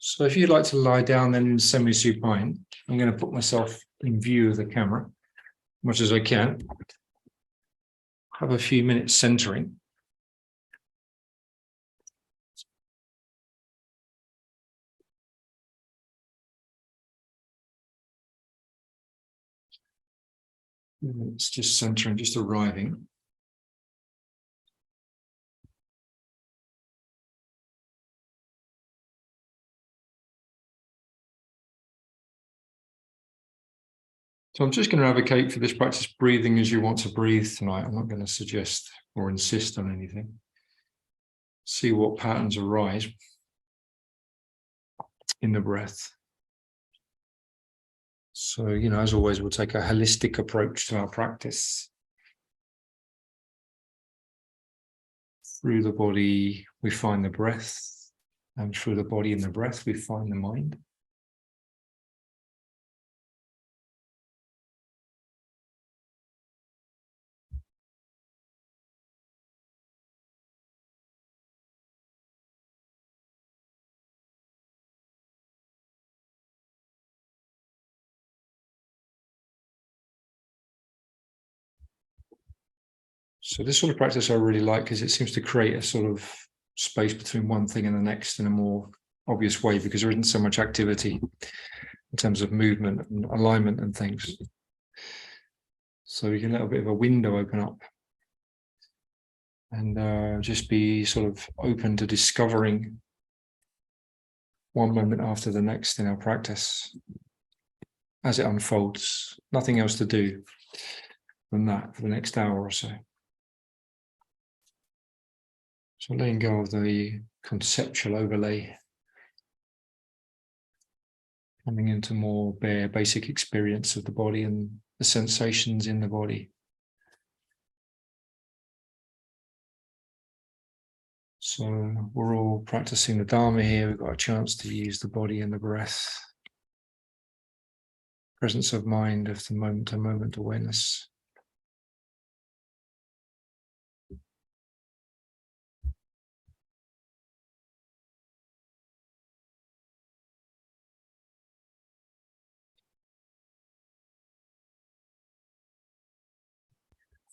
So if you'd like to lie down then in semi-supine, I'm going to put myself in view of the camera as much as I can. Have a few minutes centering. It's just centering, just arriving. So I'm just going to advocate for this practice breathing as you want to breathe tonight. I'm not going to suggest or insist on anything. See what patterns arise in the breath. So, as always, we'll take a holistic approach to our practice. Through the body, we find the breath, and through the body and the breath, we find the mind. So this sort of practice I really like because it seems to create a sort of space between one thing and the next in a more obvious way, because there isn't so much activity in terms of movement and alignment and things. So you can let a bit of a window open up and just be sort of open to discovering one moment after the next in our practice as it unfolds. Nothing else to do than that for the next hour or so. So letting go of the conceptual overlay, coming into more bare, basic experience of the body and the sensations in the body. So we're all practicing the Dharma here. We've got a chance to use the body and the breath. Presence of mind, of the moment-to-moment awareness.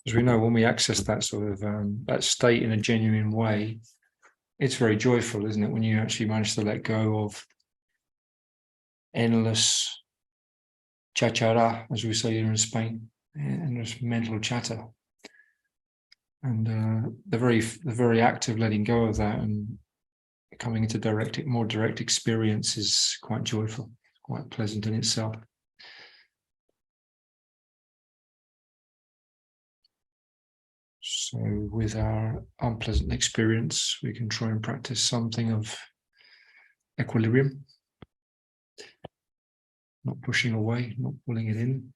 As we know, when we access that sort of that state in a genuine way, it's very joyful, isn't it? When you actually manage to let go of endless chachara, as we say here in Spain, endless mental chatter, and the very act of letting go of that and coming into more direct experience is quite joyful, quite pleasant in itself. So with our unpleasant experience, we can try and practice something of equilibrium, not pushing away, not pulling it in.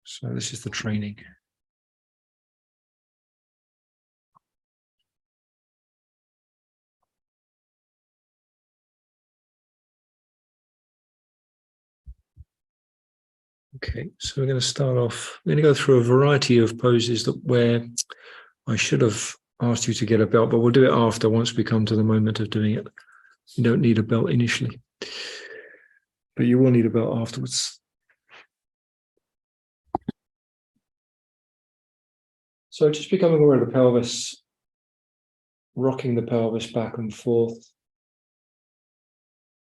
So this is the training. Okay, so we're going to start off. We're going to go through a variety of poses where I should have asked you to get a belt, but we'll do it after, once we come to the moment of doing it. You don't need a belt initially, but you will need a belt afterwards. So just becoming aware of the pelvis, rocking the pelvis back and forth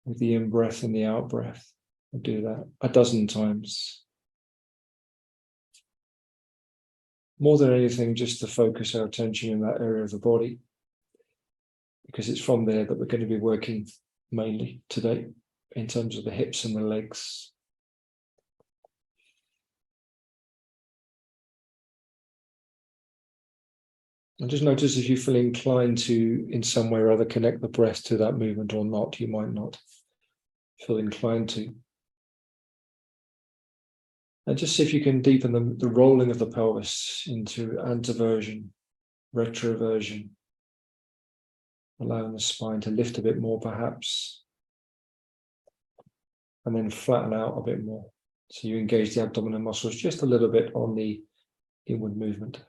with the in-breath and the out-breath. I'll do that a dozen times. More than anything, just to focus our attention in that area of the body, because it's from there that we're going to be working mainly today in terms of the hips and the legs. And just notice if you feel inclined to, in some way or other, connect the breath to that movement or not. You might not feel inclined to. And just see if you can deepen the rolling of the pelvis into anteversion, retroversion, allowing the spine to lift a bit more perhaps, and then flatten out a bit more. So you engage the abdominal muscles just a little bit on the inward movement.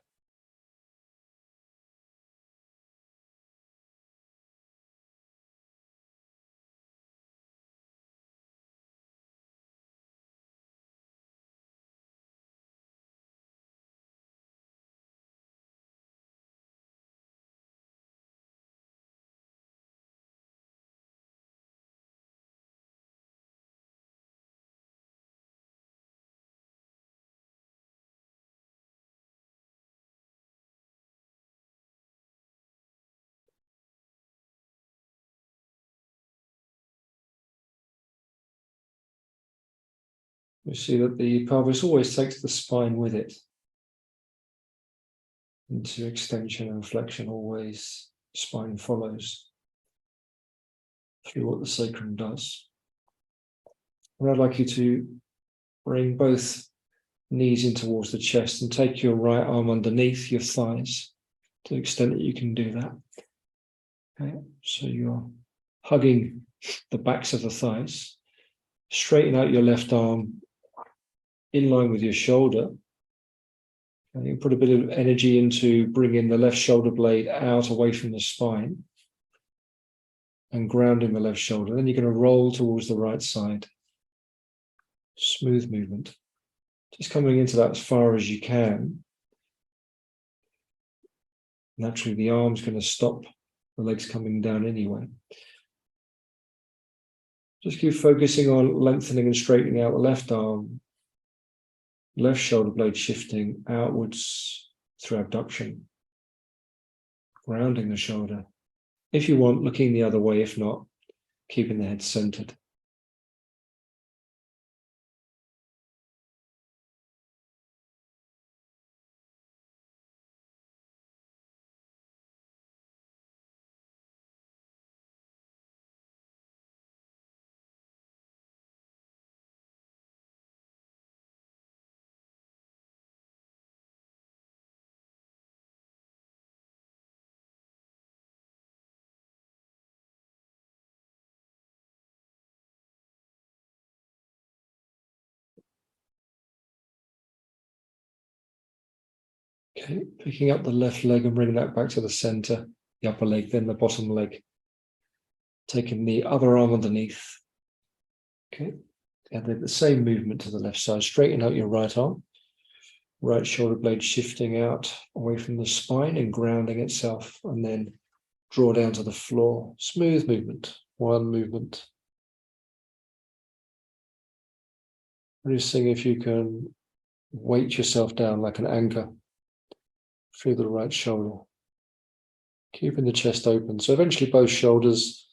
We see that the pelvis always takes the spine with it. Into extension and flexion, always spine follows through what the sacrum does. And I'd like you to bring both knees in towards the chest and take your right arm underneath your thighs to the extent that you can do that. Okay, so you're hugging the backs of the thighs. Straighten out your left arm in line with your shoulder. And you put a bit of energy into bringing the left shoulder blade out away from the spine and grounding the left shoulder. Then you're going to roll towards the right side. Smooth movement. Just coming into that as far as you can. Naturally, the arm's going to stop the legs coming down anyway. Just keep focusing on lengthening and straightening out the left arm. Left shoulder blade shifting outwards through abduction. Grounding the shoulder. If you want, looking the other way. If not, keeping the head centered. Okay, picking up the left leg and bringing that back to the center, the upper leg, then the bottom leg. Taking the other arm underneath. Okay, and then the same movement to the left side. Straighten out your right arm. Right shoulder blade shifting out away from the spine and grounding itself, and then draw down to the floor. Smooth movement, one movement. Really seeing if you can weight yourself down like an anchor through the right shoulder. Keeping the chest open. So eventually both shoulders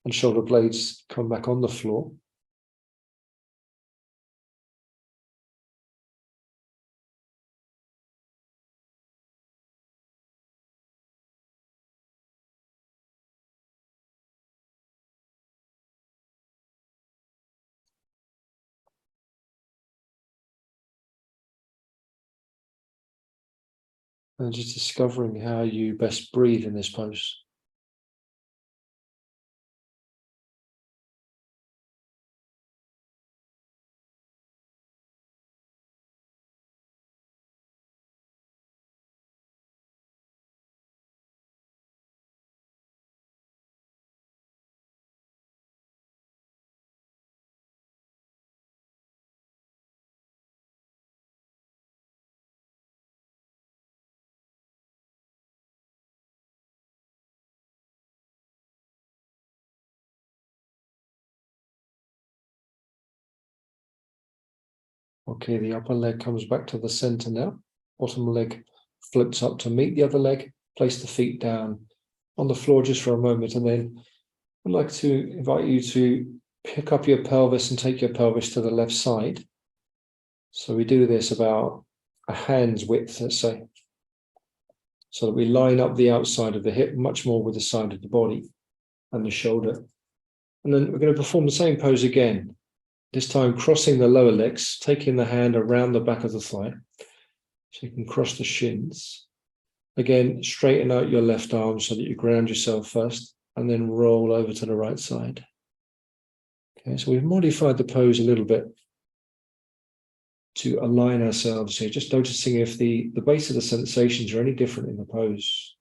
and shoulder blades come back on the floor. And just discovering how you best breathe in this pose. Okay, the upper leg comes back to the center now. Bottom leg flips up to meet the other leg. Place the feet down on the floor just for a moment, and then I'd like to invite you to pick up your pelvis and take your pelvis to the left side. So we do this about a hand's width, let's say, so that we line up the outside of the hip much more with the side of the body and the shoulder. And then we're going to perform the same pose again. This time crossing the lower legs, taking the hand around the back of the thigh. So you can cross the shins. Again, straighten out your left arm so that you ground yourself first, and then roll over to the right side. Okay, so we've modified the pose a little bit to align ourselves here, just noticing if the base of the sensations are any different in the pose.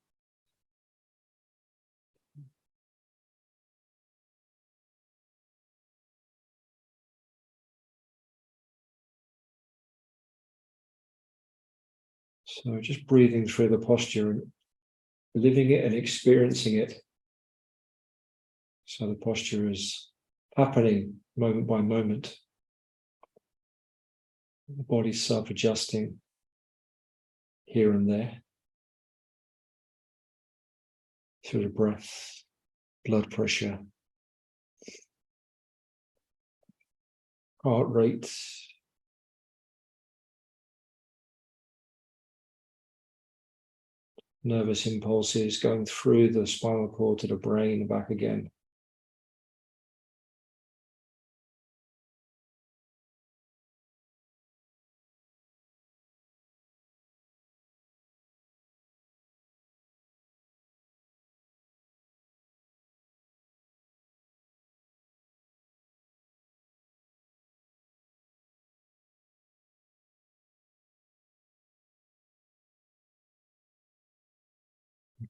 So just breathing through the posture and living it and experiencing it. So the posture is happening moment by moment. The body's self-adjusting here and there through the breath, blood pressure, heart rate, nervous impulses going through the spinal cord to the brain and back again.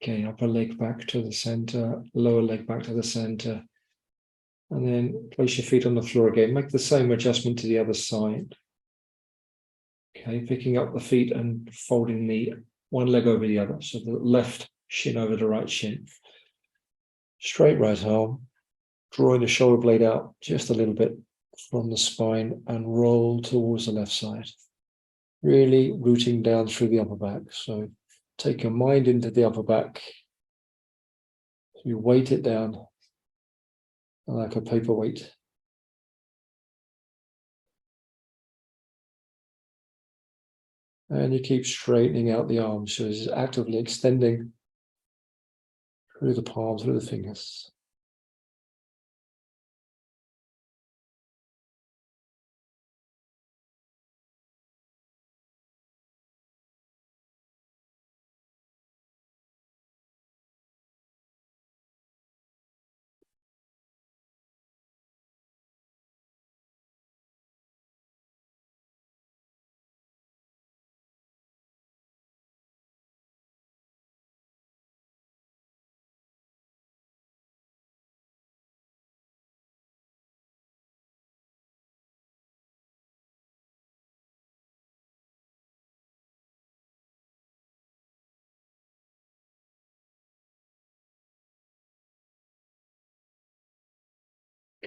Okay, upper leg back to the center, lower leg back to the center. And then place your feet on the floor again. Make the same adjustment to the other side. Okay, picking up the feet and folding the one leg over the other. So the left shin over the right shin. Straight right arm, drawing the shoulder blade out just a little bit from the spine and roll towards the left side. Really rooting down through the upper back. So take your mind into the upper back. You weight it down like a paperweight. And you keep straightening out the arms, so it's actively extending through the palms, through the fingers.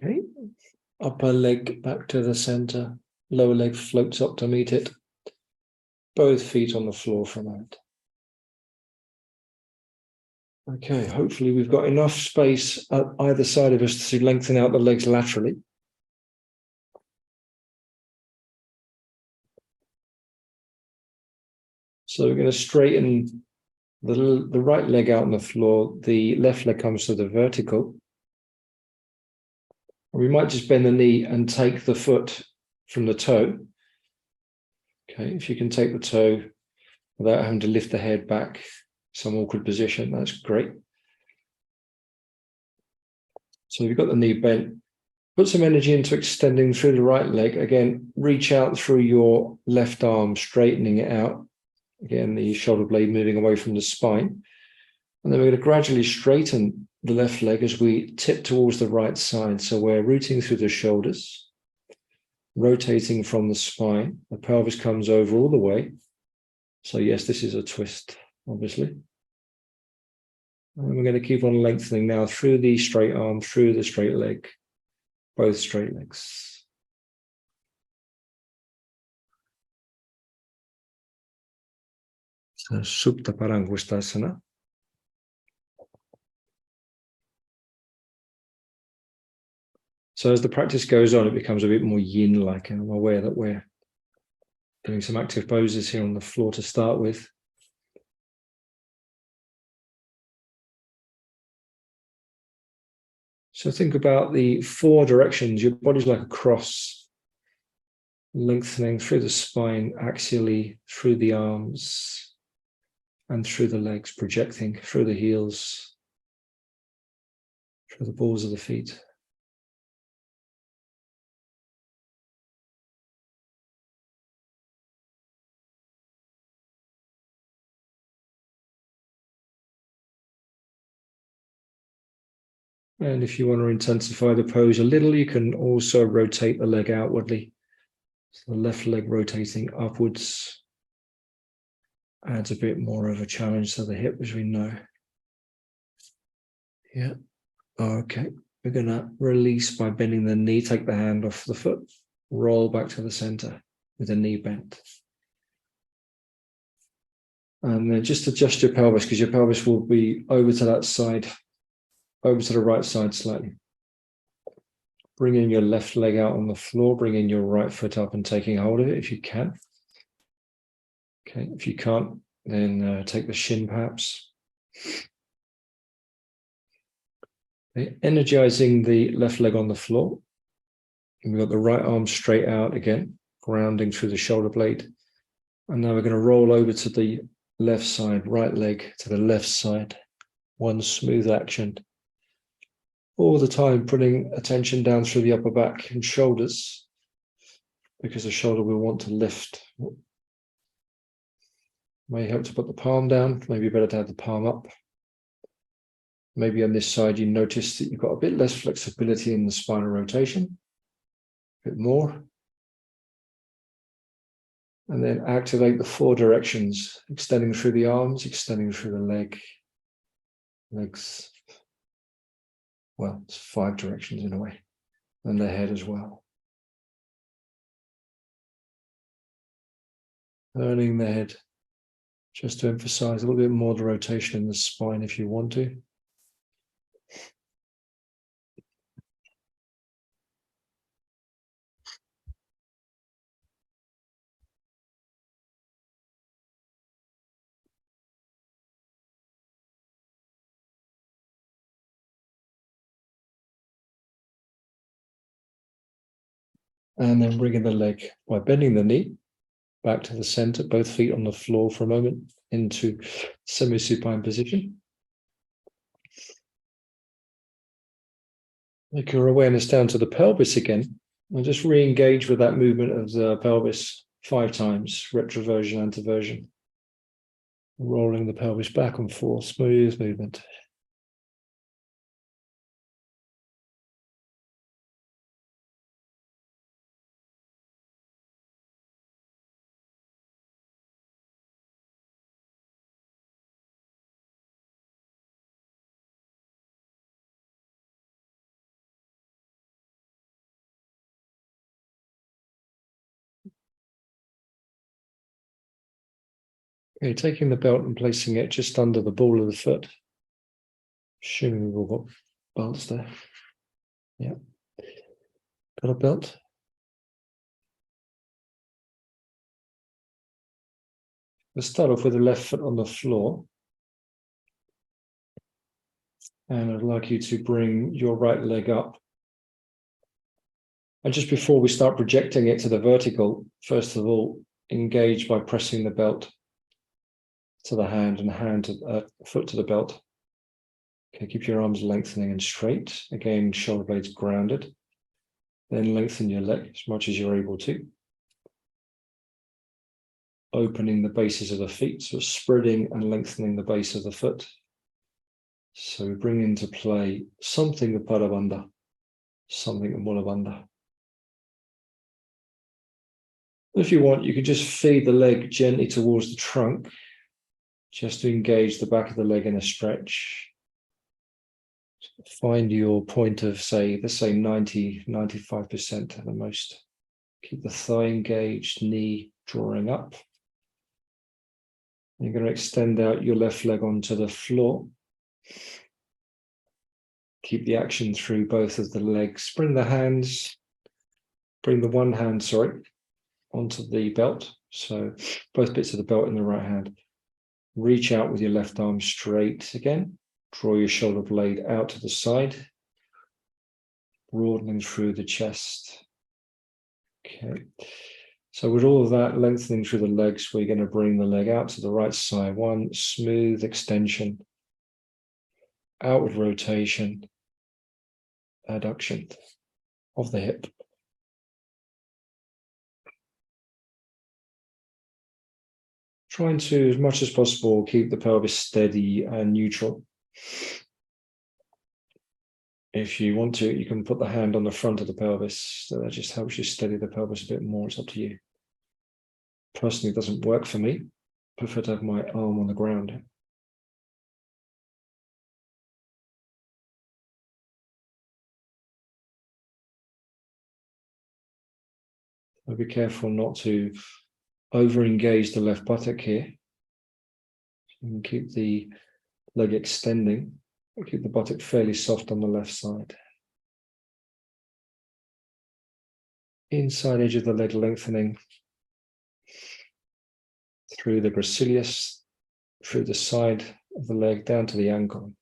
Okay, upper leg back to the center, lower leg floats up to meet it. Both feet on the floor for a moment. Okay, hopefully we've got enough space at either side of us to lengthen out the legs laterally. So we're going to straighten the right leg out on the floor. The left leg comes to the vertical. We might just bend the knee and take the foot from the toe. Okay, if you can take the toe without having to lift the head back, some awkward position, that's great. So you've got the knee bent. Put some energy into extending through the right leg. Again, reach out through your left arm, straightening it out. Again, the shoulder blade moving away from the spine. And then we're going to gradually straighten the left leg as we tip towards the right side. So we're rooting through the shoulders, rotating from the spine. The pelvis comes over all the way. So yes, this is a twist, obviously. And we're going to keep on lengthening now through the straight arm, through the straight leg, both straight legs. So, Supta Parangustasana. So as the practice goes on, it becomes a bit more yin-like, and I'm aware that we're doing some active poses here on the floor to start with. So think about the four directions. Your body's like a cross, lengthening through the spine, axially, through the arms, and through the legs, projecting through the heels, through the balls of the feet. And if you want to intensify the pose a little, you can also rotate the leg outwardly. So the left leg rotating upwards adds a bit more of a challenge to the hip, as we know. Yeah. Okay. We're going to release by bending the knee, take the hand off the foot, roll back to the center with the knee bent. And then just adjust your pelvis, because your pelvis will be over to that side, over to the right side slightly. Bringing your left leg out on the floor, bringing your right foot up and taking hold of it if you can. Okay, if you can't, Then take the shin perhaps. Okay, energizing the left leg on the floor. And we've got the right arm straight out again, grounding through the shoulder blade. And now we're going to roll over to the left side, right leg to the left side. One smooth action. All the time putting attention down through the upper back and shoulders, because the shoulder will want to lift. May help to put the palm down, maybe better to have the palm up. Maybe on this side you notice that you've got a bit less flexibility in the spinal rotation, a bit more. And then activate the 4 directions, extending through the arms, extending through the legs. Well, it's 5 directions in a way, and the head as well. Turning the head, just to emphasize a little bit more the rotation in the spine if you want to. And then bringing the leg by bending the knee back to the center, both feet on the floor for a moment, into semi-supine position. Make your awareness down to the pelvis again, and just re-engage with that movement of the pelvis 5 times, retroversion, anteversion. Rolling the pelvis back and forth, smooth movement. Okay, taking the belt and placing it just under the ball of the foot. Assuming we've all got belts there. Yeah. Got a belt? Let's start off with the left foot on the floor. And I'd like you to bring your right leg up. And just before we start projecting it to the vertical, first of all, engage by pressing the belt to the hand and foot to the belt. Okay, keep your arms lengthening and straight. Again, shoulder blades grounded. Then lengthen your leg as much as you're able to. Opening the bases of the feet, so spreading and lengthening the base of the foot. So we bring into play something of Padabandha, something of Mulabandha. If you want, you could just feed the leg gently towards the trunk, just to engage the back of the leg in a stretch. Find your point of, let's say 90, 95% at the most. Keep the thigh engaged, knee drawing up. You're going to extend out your left leg onto the floor. Keep the action through both of the legs. Bring the one hand, onto the belt. So both bits of the belt in the right hand. Reach out with your left arm straight again. Draw your shoulder blade out to the side. Broadening through the chest. Okay. So with all of that lengthening through the legs, we're going to bring the leg out to the right side. One smooth extension. Outward rotation. Adduction of the hip. Trying to, as much as possible, keep the pelvis steady and neutral. If you want to, you can put the hand on the front of the pelvis. So that just helps you steady the pelvis a bit more. It's up to you. Personally, it doesn't work for me. I prefer to have my arm on the ground. So be careful not to over-engage the left buttock here. You can keep the leg extending. Keep the buttock fairly soft on the left side. Inside edge of the leg lengthening through the gracilis, through the side of the leg down to the ankle.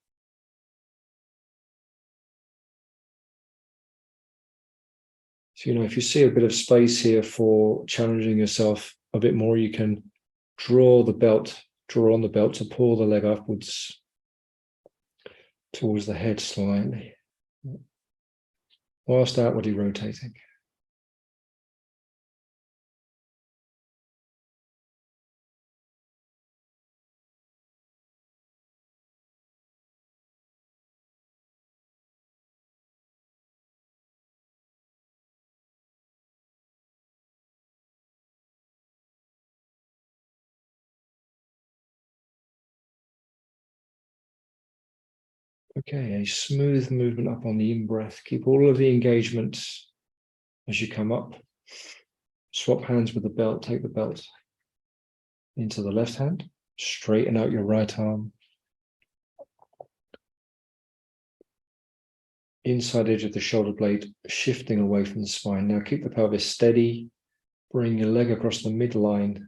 So, if you see a bit of space here for challenging yourself a bit more, you can draw on the belt to pull the leg upwards towards the head slightly, whilst outwardly rotating. Okay, a smooth movement up on the in-breath. Keep all of the engagement as you come up. Swap hands with the belt. Take the belt into the left hand. Straighten out your right arm. Inside edge of the shoulder blade, shifting away from the spine. Now keep the pelvis steady. Bring your leg across the midline.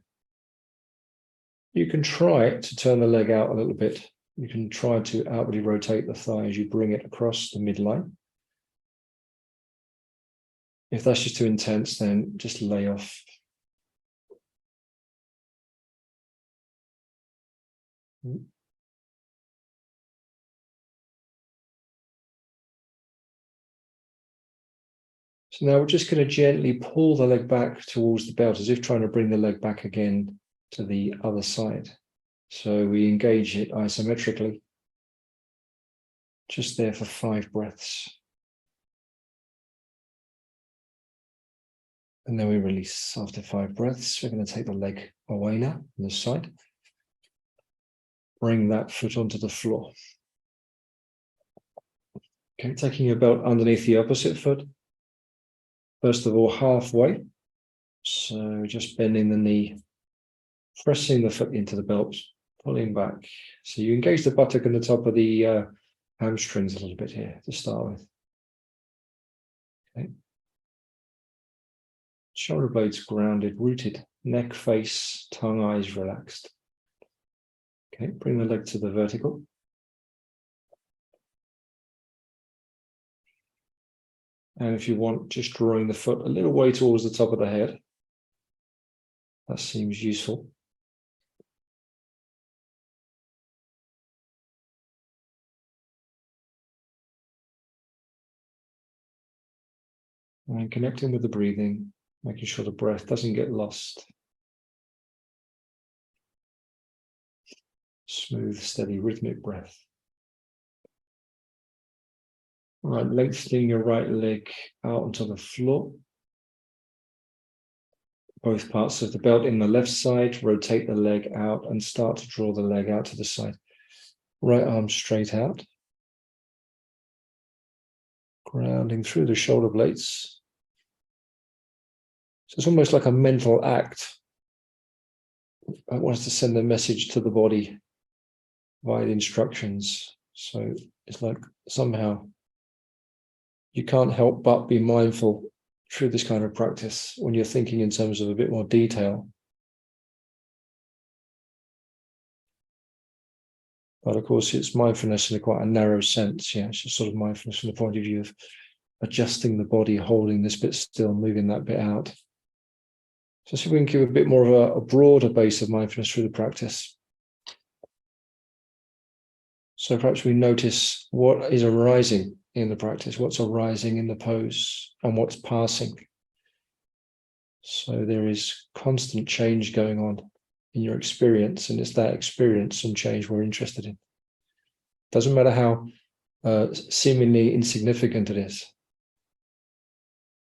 You can try to turn the leg out a little bit. You can try to outwardly rotate the thigh as you bring it across the midline. If that's just too intense, then just lay off. So now we're just going to gently pull the leg back towards the belt, as if trying to bring the leg back again to the other side. So we engage it isometrically. Just there for 5 breaths. And then we release after 5 breaths. We're going to take the leg away now on the side. Bring that foot onto the floor. Okay, taking your belt underneath the opposite foot. First of all, halfway. So just bending the knee, pressing the foot into the belt, pulling back. So you engage the buttock and the top of the hamstrings a little bit here to start with. Okay. Shoulder blades grounded, rooted, neck, face, tongue, eyes relaxed. Okay, bring the leg to the vertical. And if you want, just drawing the foot a little way towards the top of the head. That seems useful. And connecting with the breathing, making sure the breath doesn't get lost. Smooth, steady, rhythmic breath. All right, lengthening your right leg out onto the floor. Both parts of the belt in the left side, rotate the leg out and start to draw the leg out to the side. Right arm straight out. Grounding through the shoulder blades. So it's almost like a mental act. I want us to send a message to the body via the instructions. So it's like somehow you can't help but be mindful through this kind of practice when you're thinking in terms of a bit more detail. But of course, it's mindfulness in quite a narrow sense. Yeah, it's just sort of mindfulness from the point of view of adjusting the body, holding this bit still, moving that bit out. So see if we can give a bit more of a broader base of mindfulness through the practice. So perhaps we notice what is arising in the practice, what's arising in the pose, and what's passing. So there is constant change going on in your experience, and it's that experience and change we're interested in. Doesn't matter how seemingly insignificant it is.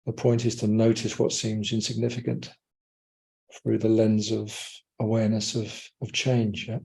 The point is to notice what seems insignificant through the lens of awareness of change. Yeah?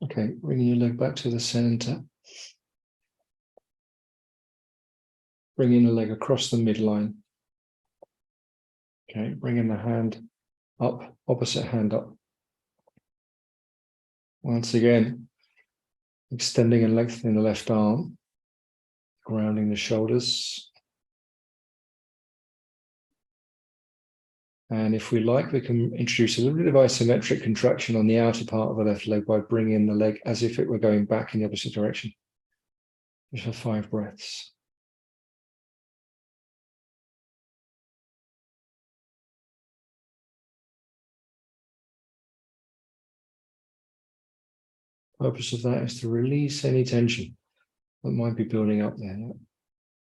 Okay, bringing your leg back to the center. Bringing the leg across the midline. Okay, bringing the hand up, opposite hand up. Once again, extending and lengthening the left arm, grounding the shoulders. And if we like, we can introduce a little bit of isometric contraction on the outer part of the left leg by bringing the leg as if it were going back in the opposite direction. Just for 5 breaths. The purpose of that is to release any tension that might be building up there.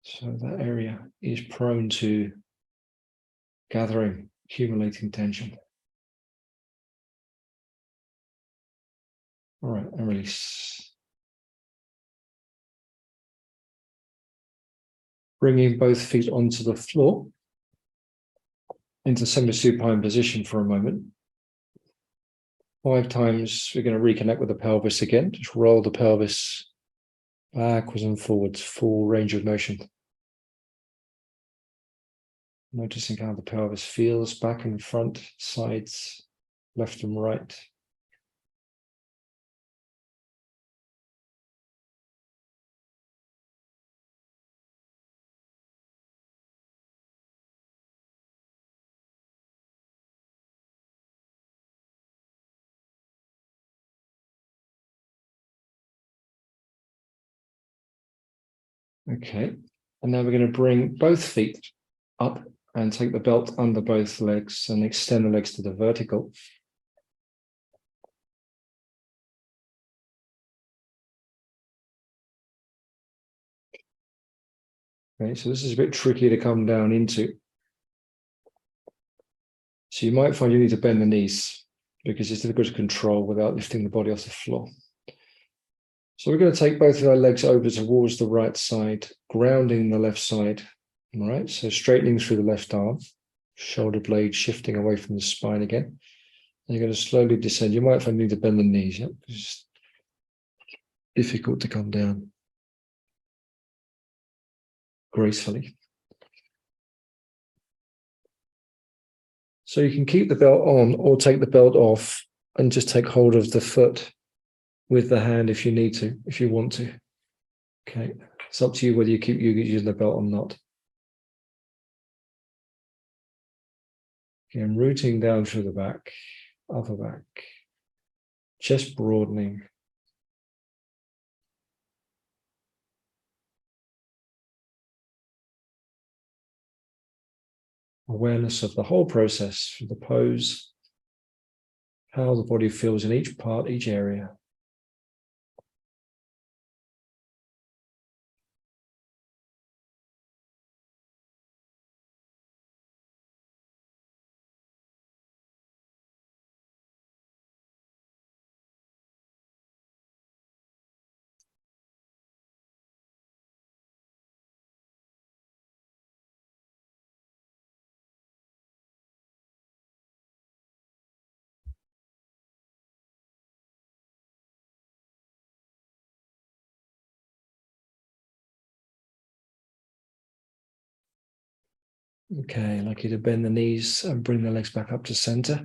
So that area is prone to gathering, accumulating tension. All right, and release. Bringing both feet onto the floor into semi-supine position for a moment. 5 times, we're going to reconnect with the pelvis again. Just roll the pelvis backwards and forwards, full range of motion. Noticing how the pelvis feels back and front, sides, left and right. Okay, and now we're going to bring both feet up and take the belt under both legs and extend the legs to the vertical. Okay, so this is a bit tricky to come down into. So you might find you need to bend the knees because it's difficult to control without lifting the body off the floor. So we're going to take both of our legs over towards the right side, grounding the left side. All right, so straightening through the left arm, shoulder blade shifting away from the spine again. And you're going to slowly descend. You might find you need to bend the knees. Yeah? It's difficult to come down gracefully. So you can keep the belt on or take the belt off and just take hold of the foot with the hand if you need to, if you want to. Okay, it's up to you whether you keep using the belt or not. Again, rooting down through the back, upper back, chest broadening. Awareness of the whole process, for the pose, how the body feels in each part, each area. Okay, I'd like you to bend the knees and bring the legs back up to center.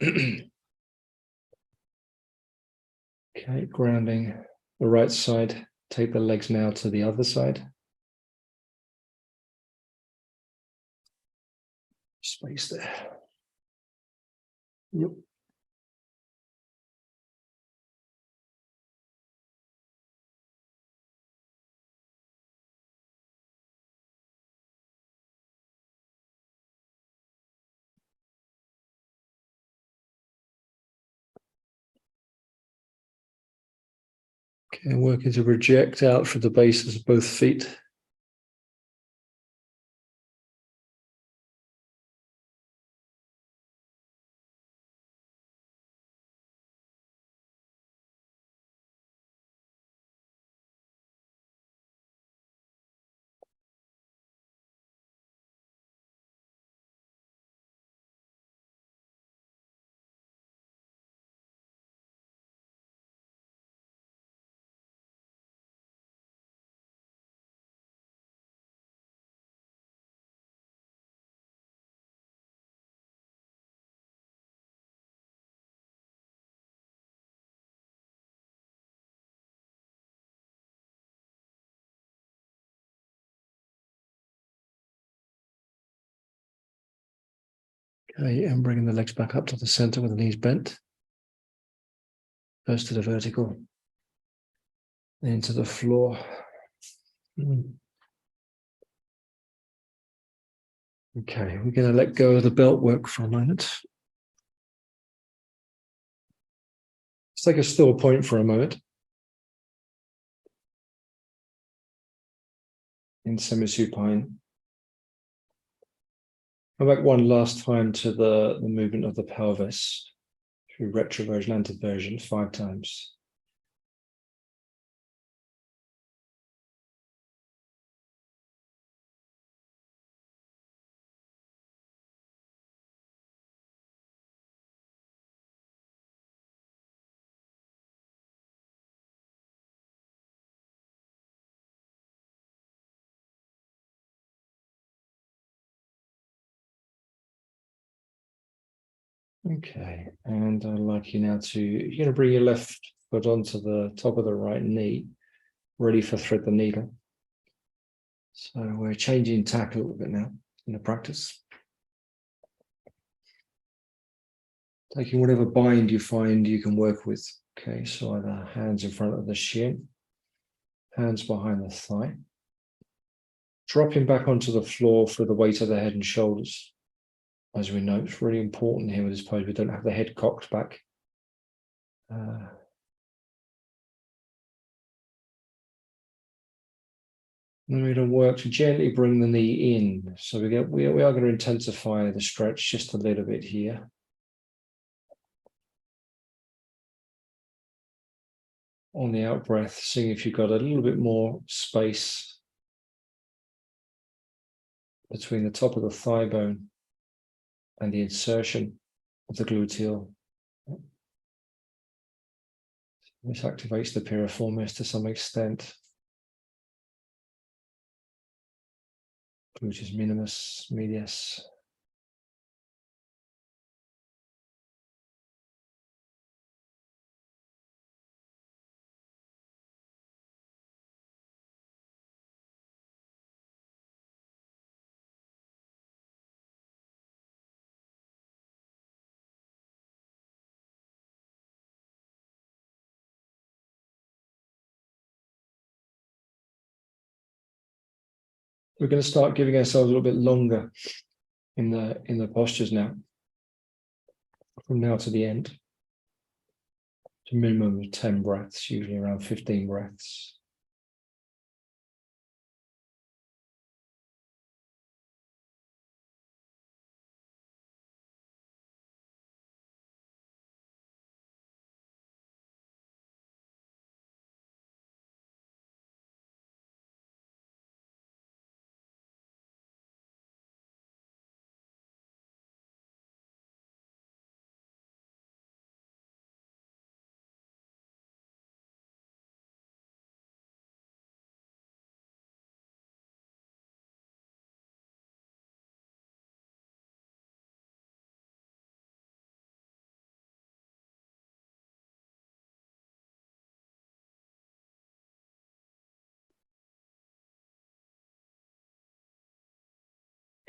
Okay, grounding the right side. Take the legs now to the other side. Space there. Yep. Okay, working to project out from the bases of both feet. Okay, and bringing the legs back up to the center with the knees bent. First to the vertical, then into the floor. Okay, we're going to let go of the belt work for a moment. Let's take a still point for a moment. In semi-supine. Come back one last time to the movement of the pelvis through retroversion, anteversion, 5 times. Okay, and I'd like you now to, you're going to bring your left foot onto the top of the right knee, ready for thread the needle. So we're changing tack a little bit now in the practice. Taking whatever bind you find you can work with. Okay, so either hands in front of the shin, hands behind the thigh. Dropping back onto the floor for the weight of the head and shoulders. As we know, it's really important here with this pose, we don't have the head cocked back. And we're going to work to gently bring the knee in. So we are going to intensify the stretch just a little bit here. On the out breath, seeing if you've got a little bit more space between the top of the thigh bone and the insertion of the gluteal. This activates the piriformis to some extent. Gluteus minimus, medius. We're going to start giving ourselves a little bit longer in the postures now, from now to the end, to a minimum of 10 breaths, usually around 15 breaths.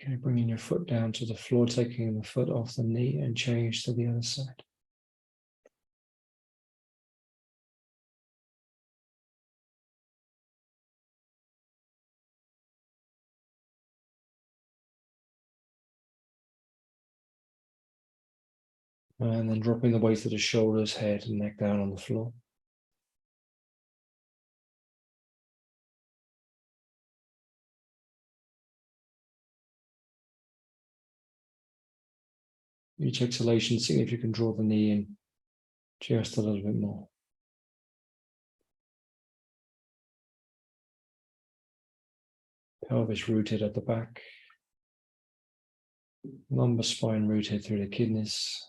Okay, bringing your foot down to the floor, taking the foot off the knee and change to the other side. And then dropping the weight of the shoulders, head and neck down on the floor. Each exhalation, seeing if you can draw the knee in just a little bit more. Pelvis rooted at the back. Lumbar spine rooted through the kidneys.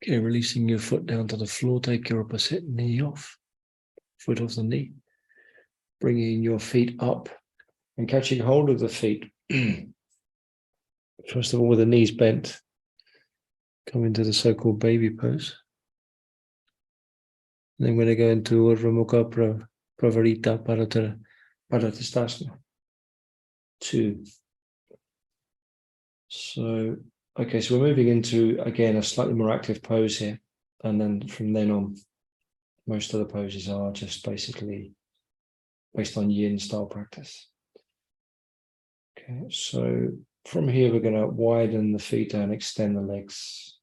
Okay, releasing your foot down to the floor, take your opposite knee off, foot off the knee, bringing your feet up and catching hold of the feet. First of all, with the knees bent, come into the so-called baby pose. And then we're going to go into Urdhva Mukha Pravarita Padottanasana. 2. So, okay, so we're moving into, again, a slightly more active pose here. And then from then on, most of the poses are just basically based on yin style practice. Okay, so from here, we're going to widen the feet and extend the legs.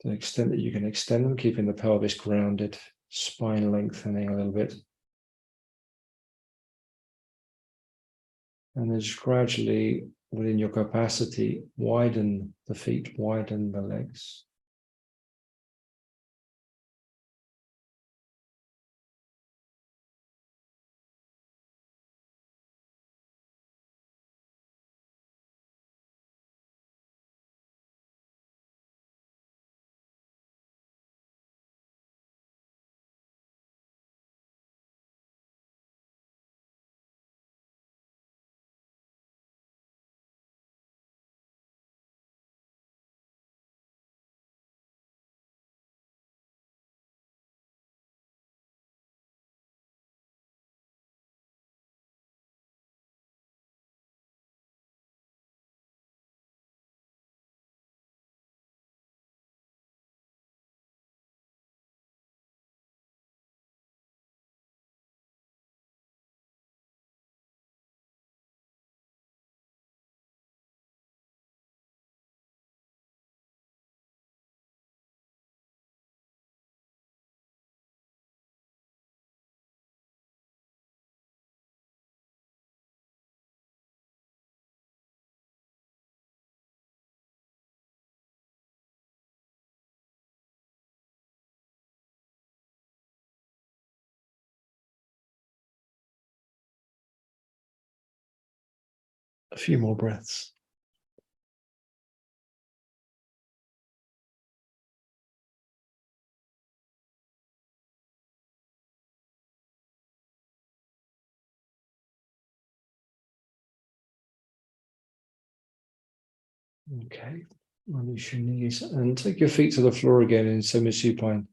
To the extent that you can extend them, keeping the pelvis grounded, spine lengthening a little bit. And then just gradually, within your capacity, widen the feet, widen the legs. A few more breaths. Okay, release your knees and take your feet to the floor again in semi-supine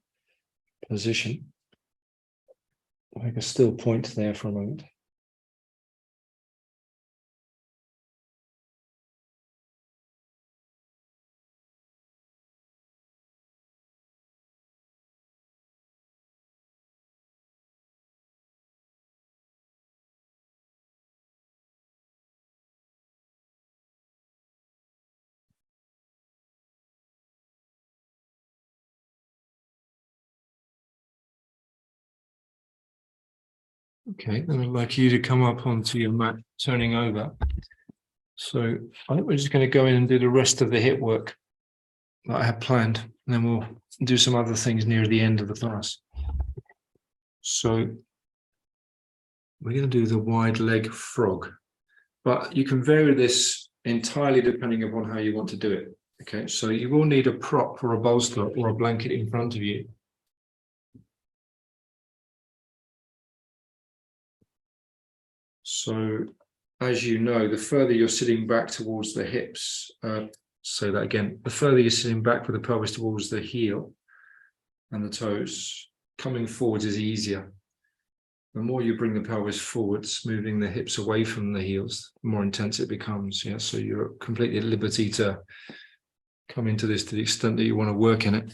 position. Make a still point there for a moment. Okay, then I'd like you to come up onto your mat, turning over. So I think we're just going to go in and do the rest of the hip work that I had planned, and then we'll do some other things near the end of the class. So we're going to do the wide leg frog, but you can vary this entirely depending upon how you want to do it. Okay, so you will need a prop or a bolster or a blanket in front of you. So as you know, the further you're sitting back towards the hips, say that again, the further you're sitting back with the pelvis towards the heel and the toes, coming forwards is easier. The more you bring the pelvis forwards, moving the hips away from the heels, the more intense it becomes. Yeah, so you're completely at liberty to come into this to the extent that you want to work in it,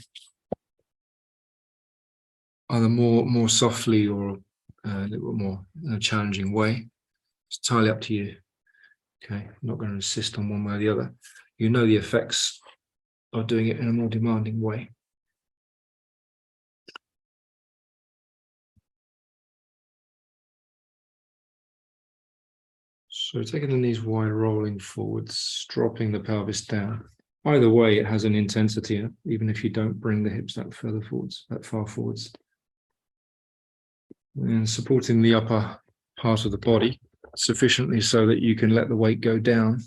either more softly or a little bit more in a challenging way. It's entirely up to you. Okay, I'm not going to insist on one way or the other. You know the effects of doing it in a more demanding way. So taking the knees wide, rolling forwards, dropping the pelvis down. Either way, it has an intensity, even if you don't bring the hips that further forwards, that far forwards. And supporting the upper part of the body sufficiently so that you can let the weight go down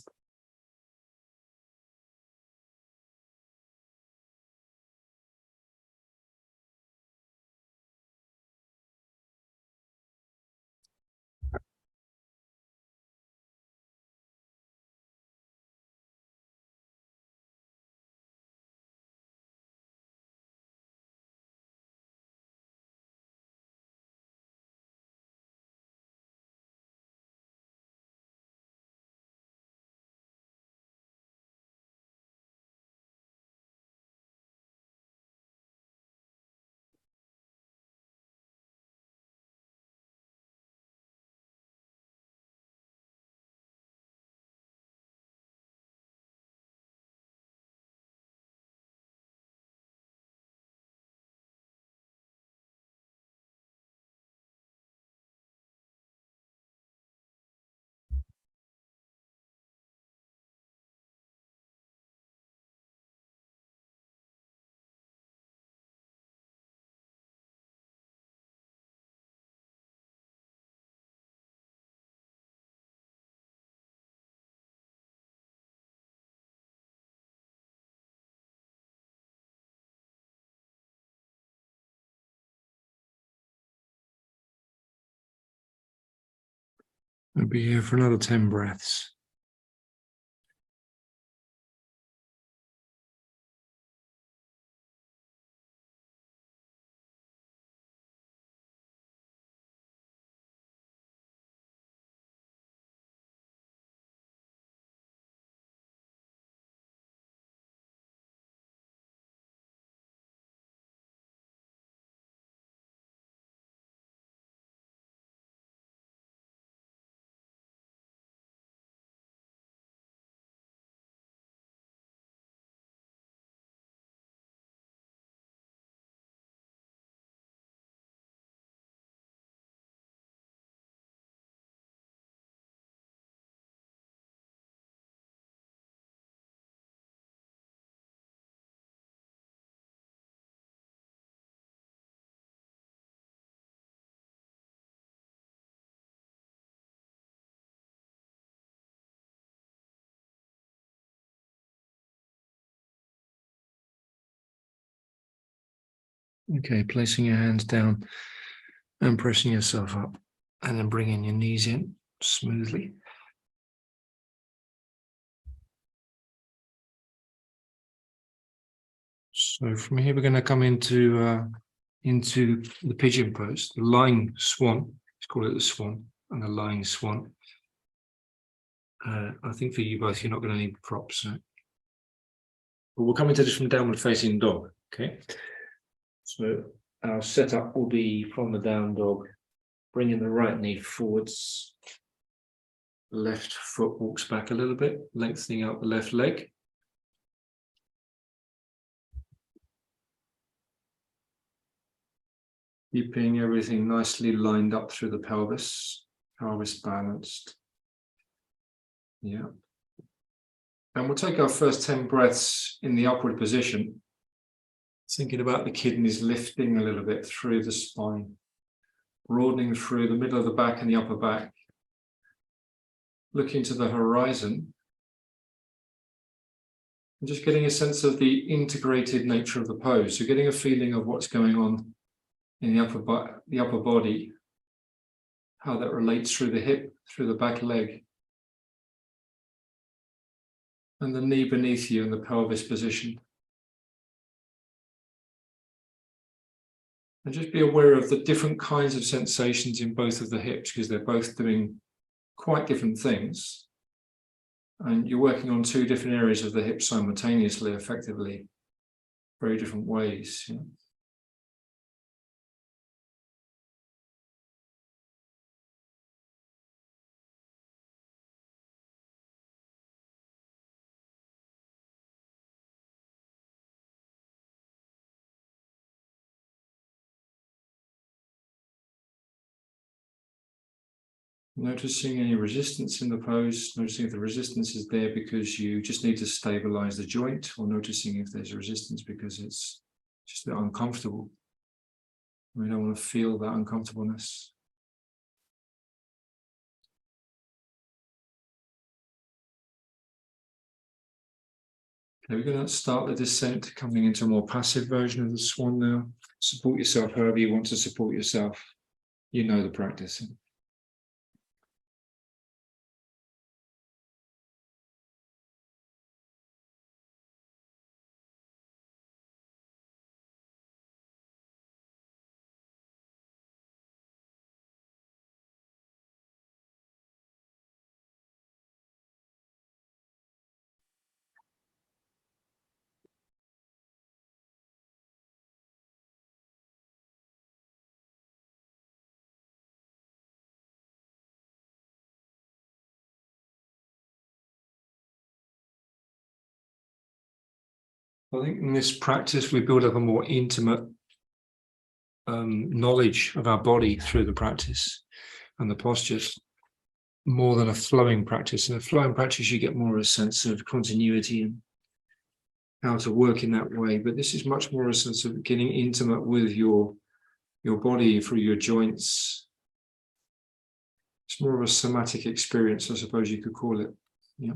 I'll be here for another 10 breaths. Okay, placing your hands down and pressing yourself up, and then bringing your knees in smoothly. So from here, we're going to come into the pigeon pose, the lying swan. Let's call it the swan and the lying swan. I think for you both, you're not going to need props. So. But we'll come into this from downward facing dog. Okay. So our setup will be from the down dog, bringing the right knee forwards. Left foot walks back a little bit, lengthening out the left leg. Keeping everything nicely lined up through the pelvis balanced. Yeah. And we'll take our first 10 breaths in the upward position, thinking about the kidneys lifting a little bit through the spine, broadening through the middle of the back and the upper back, looking to the horizon, and just getting a sense of the integrated nature of the pose. So getting a feeling of what's going on in the upper body, how that relates through the hip, through the back leg, and the knee beneath you in the pelvis position. And just be aware of the different kinds of sensations in both of the hips, because they're both doing quite different things. And you're working on two different areas of the hip simultaneously, effectively, very different ways. Yeah. Noticing any resistance in the pose, noticing if the resistance is there because you just need to stabilize the joint, or noticing if there's resistance because it's just a bit uncomfortable. We don't want to feel that uncomfortableness. Okay, we're going to start the descent, coming into a more passive version of the swan now. Support yourself however you want to support yourself. You know the practice. I think in this practice, we build up a more intimate knowledge of our body through the practice and the postures, more than a flowing practice. In a flowing practice, you get more of a sense of continuity and how to work in that way. But this is much more a sense of getting intimate with your body through your joints. It's more of a somatic experience, I suppose you could call it. Yeah.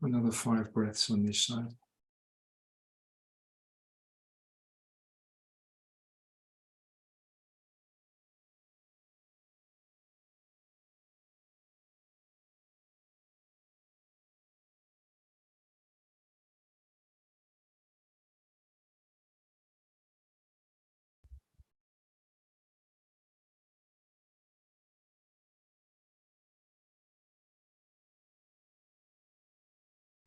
Another 5 breaths on this side.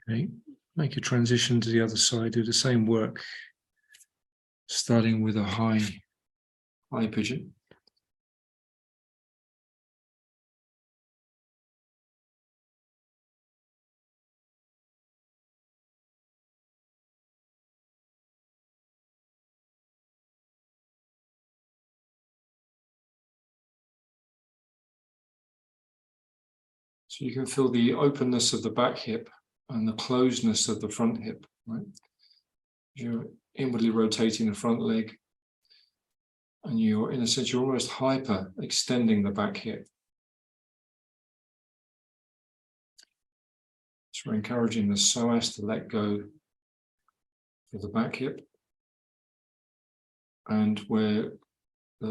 Okay, make a transition to the other side, do the same work, starting with a high pigeon. So you can feel the openness of the back hip and the closedness of the front hip, right? You're inwardly rotating the front leg, and you're, in a sense, you're almost hyper extending the back hip. So we're encouraging the psoas to let go of the back hip, and we're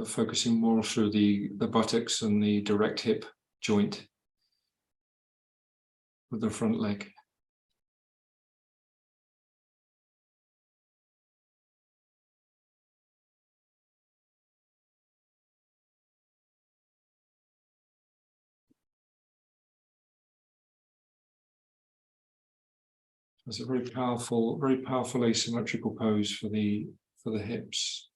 focusing more through the buttocks and the direct hip joint with the front leg. It's a very powerful asymmetrical pose for the hips,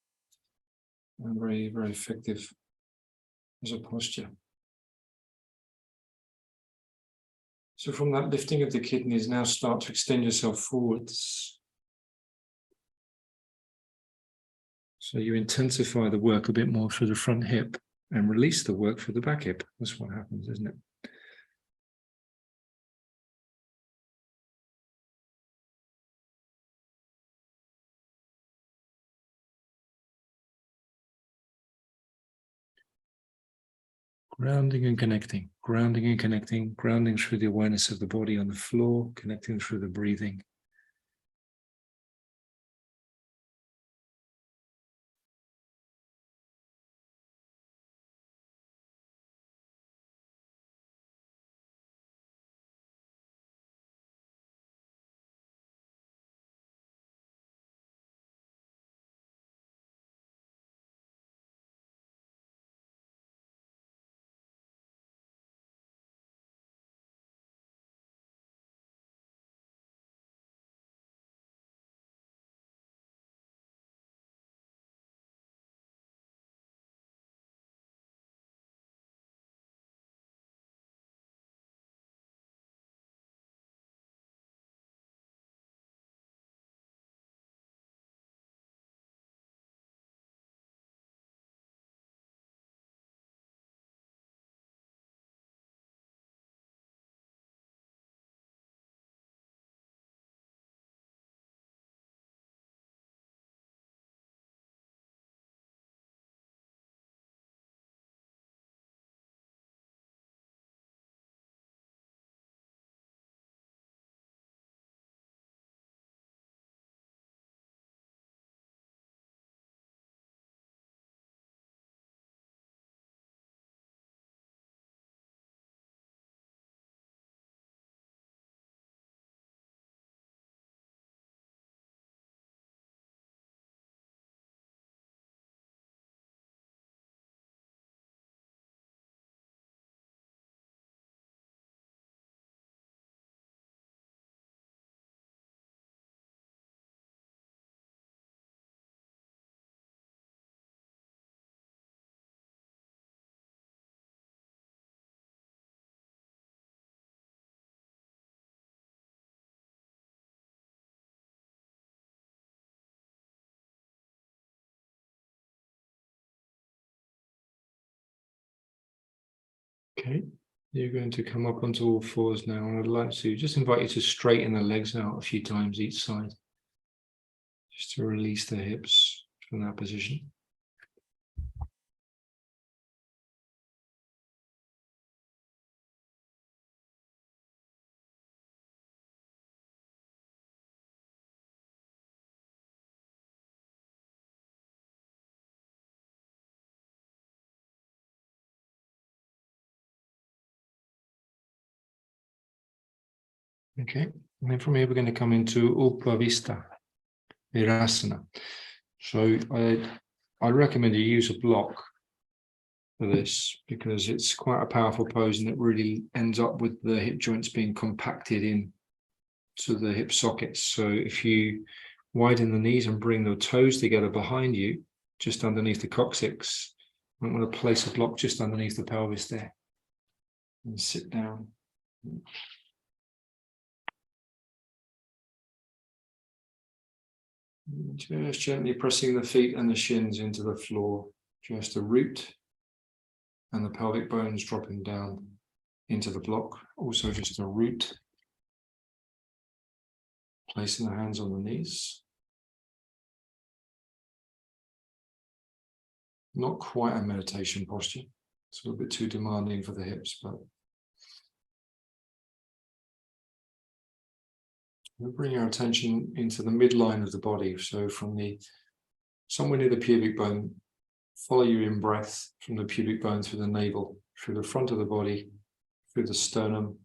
and very, very effective as a posture. So from that lifting of the kidneys, now start to extend yourself forwards. So you intensify the work a bit more through the front hip and release the work for the back hip. That's what happens, isn't it? Grounding and connecting, grounding and connecting, grounding through the awareness of the body on the floor, connecting through the breathing. Okay, you're going to come up onto all fours now, and I'd like to just invite you to straighten the legs out a few times each side, just to release the hips from that position. Okay, and then from here we're going to come into Upavista Virasana. So I recommend you use a block for this because it's quite a powerful pose and it really ends up with the hip joints being compacted in to the hip sockets. So if you widen the knees and bring the toes together behind you, just underneath the coccyx, I'm going to place a block just underneath the pelvis there and sit down. Just gently pressing the feet and the shins into the floor, just a root and the pelvic bones dropping down into the block. Also just a root. Placing the hands on the knees. Not quite a meditation posture. It's a little bit too demanding for the hips, but we'll bring your attention into the midline of the body. So from somewhere near the pubic bone, follow your in-breath from the pubic bone through the navel, through the front of the body, through the sternum,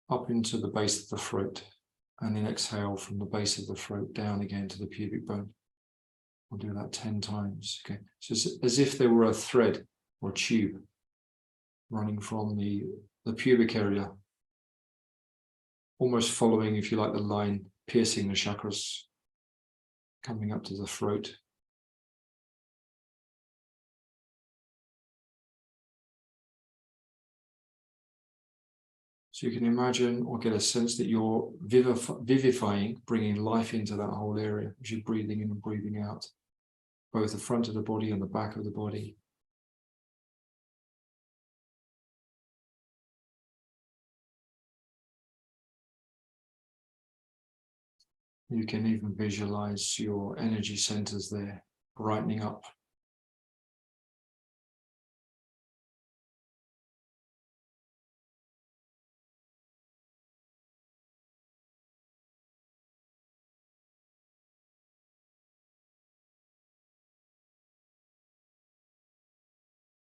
up into the base of the throat, and then exhale from the base of the throat down again to the pubic bone. We'll do that 10 times. Okay, so it's as if there were a thread or tube running from the pubic area, almost following, if you like, the line piercing the chakras, coming up to the throat. So you can imagine or get a sense that you're vivifying, bringing life into that whole area as you're breathing in and breathing out, both the front of the body and the back of the body. You can even visualize your energy centers there, brightening up.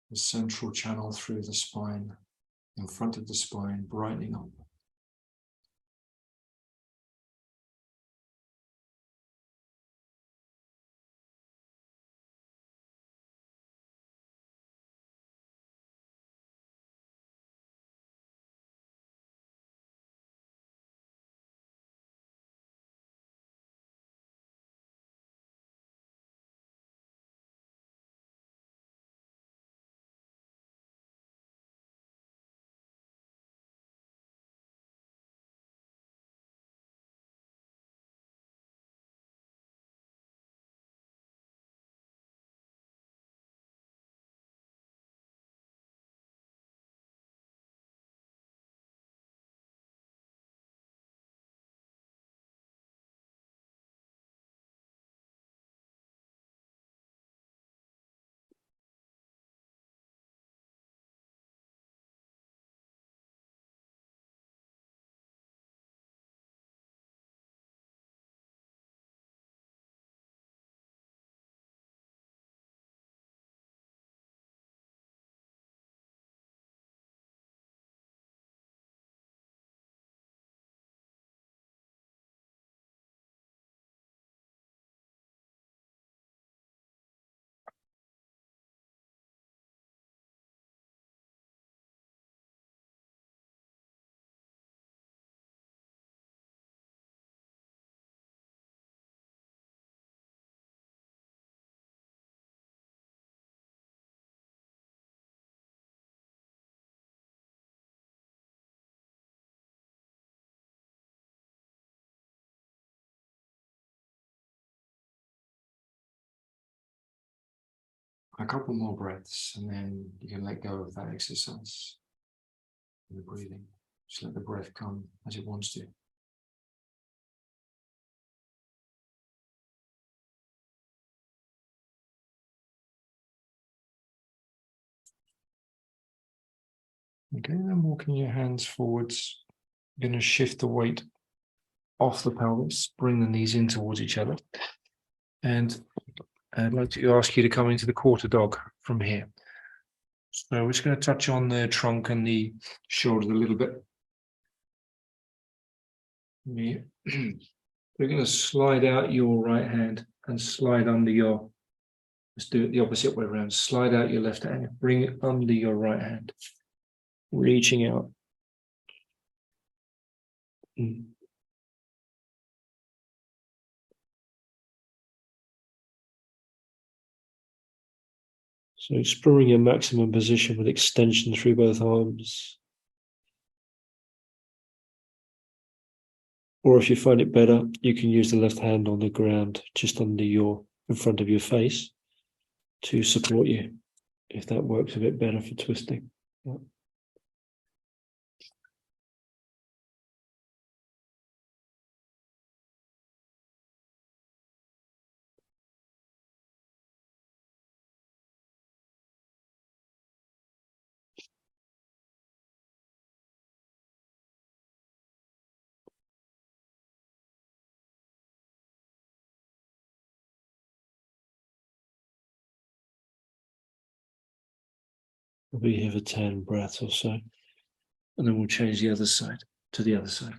The central channel through the spine, in front of the spine, brightening up. A couple more breaths, and then you can let go of that exercise. The breathing. Just let the breath come as it wants to. Okay, then walking your hands forwards. You're going to shift the weight off the pelvis, bring the knees in towards each other. And I'd like to ask you to come into the quarter dog from here. So we're just going to touch on the trunk and the shoulders a little bit. We're going to slide out your right hand and slide under your, let's do it the opposite way around. Slide out your left hand, bring it under your right hand, reaching out. So exploring your maximum position with extension through both arms. Or if you find it better, you can use the left hand on the ground just under in front of your face to support you, if that works a bit better for twisting. Yeah. We'll be here for 10 breaths or so, and then we'll change the other side to the other side.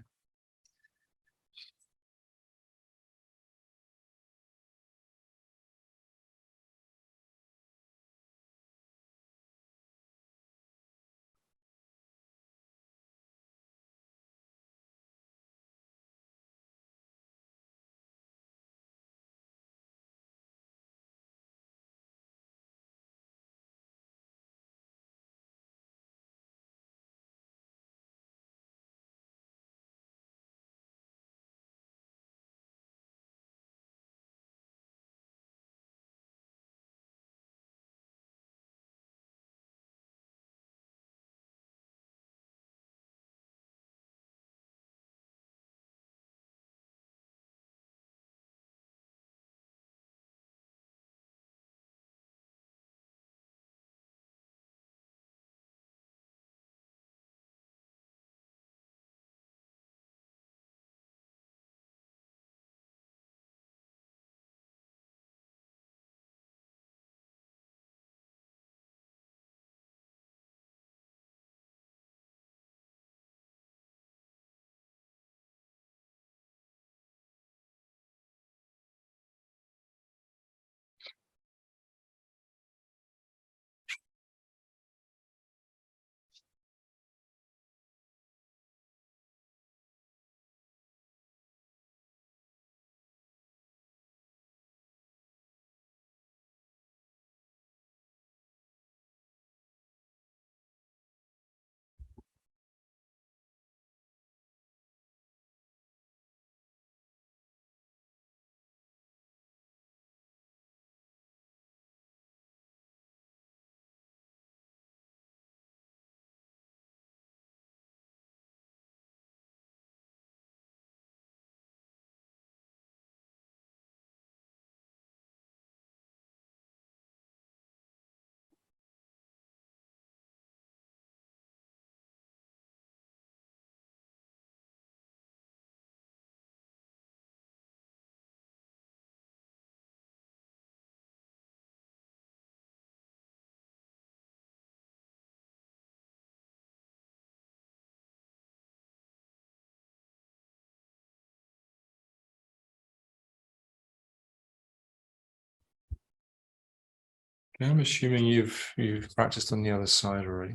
Okay, I'm assuming you've practiced on the other side already.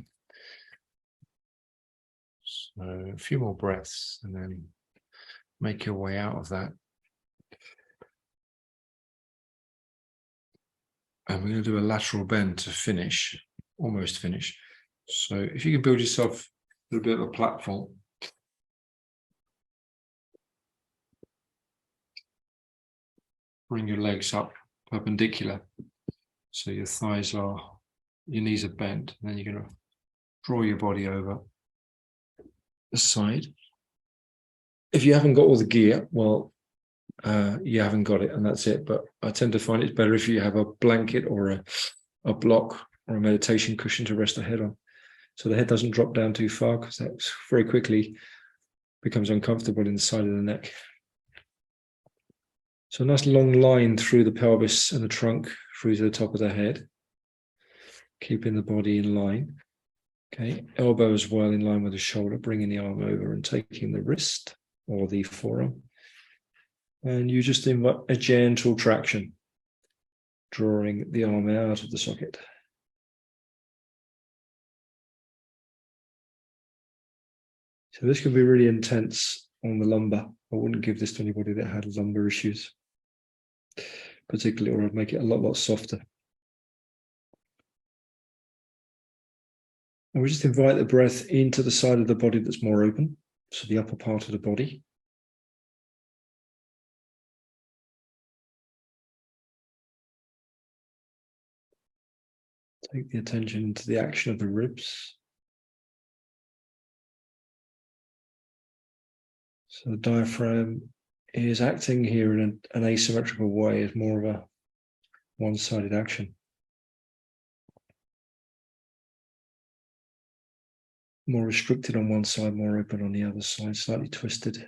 So a few more breaths and then make your way out of that. And we're going to do a lateral bend to finish, almost finish. So if you can build yourself a little bit of a platform. Bring your legs up perpendicular. So your knees are bent. And then you're going to draw your body over the side. If you haven't got all the gear, well, you haven't got it and that's it. But I tend to find it's better if you have a blanket or a block or a meditation cushion to rest the head on. So the head doesn't drop down too far, because that very quickly becomes uncomfortable in the side of the neck. So a nice long line through the pelvis and the trunk through to the top of the head, keeping the body in line. Okay, elbow as well in line with the shoulder, bringing the arm over and taking the wrist or the forearm. And you just invite a gentle traction, drawing the arm out of the socket. So this can be really intense on the lumbar. I wouldn't give this to anybody that had lumbar issues, particularly, or I'd make it a lot softer. And we just invite the breath into the side of the body that's more open, so the upper part of the body. Take the attention to the action of the ribs. So the diaphragm is acting here in an asymmetrical way, as more of a one-sided action. More restricted on one side, more open on the other side, slightly twisted.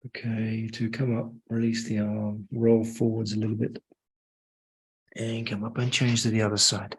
Okay, to come up, release the arm, roll forwards a little bit, and come up and change to the other side.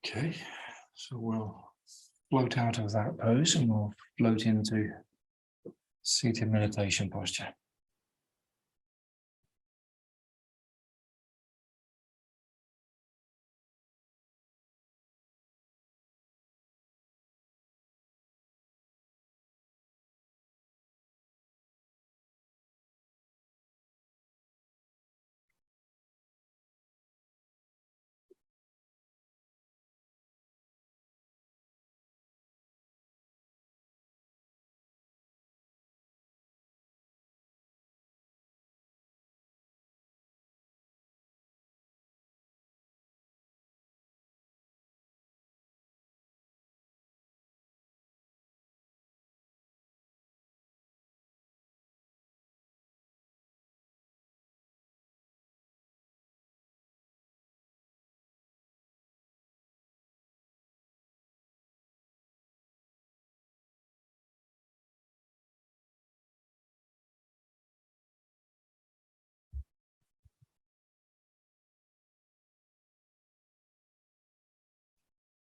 Okay, so we'll float out of that pose and we'll float into seated meditation posture.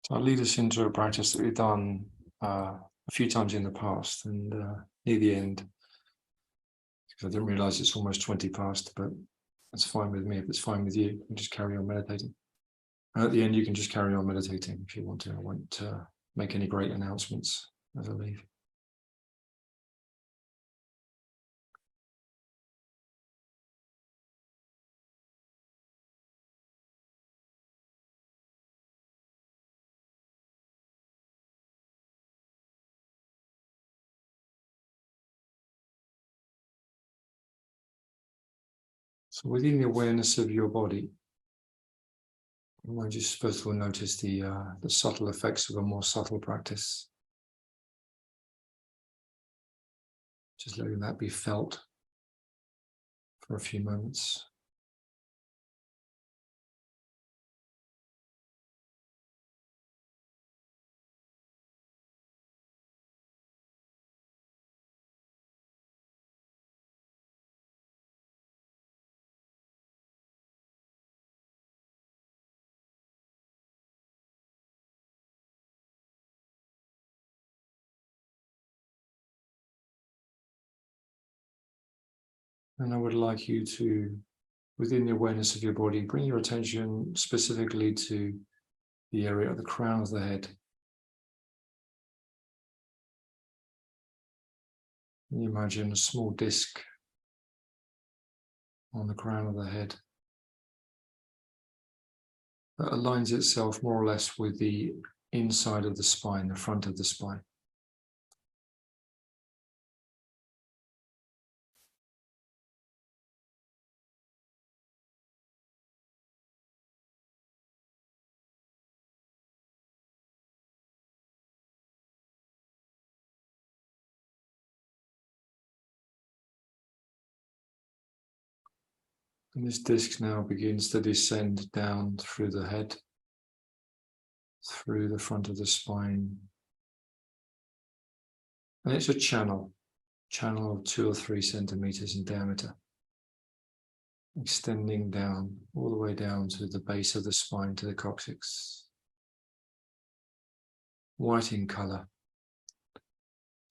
So I'll lead us into a practice that we've done a few times in the past, and near the end, because I didn't realize it's almost 20 past, but that's fine with me. If it's fine with you, you can just carry on meditating. And at the end, you can just carry on meditating if you want to. I won't make any great announcements as I leave. So within the awareness of your body, you might just first of all notice the subtle effects of a more subtle practice. Just letting that be felt for a few moments. And I would like you to, within the awareness of your body, bring your attention specifically to the area at the crown of the head. And you imagine a small disc on the crown of the head that aligns itself more or less with the inside of the spine, the front of the spine. And this disc now begins to descend down through the head, through the front of the spine. And it's a channel of 2 or 3 centimeters in diameter, extending down, all the way down to the base of the spine, to the coccyx. White in color,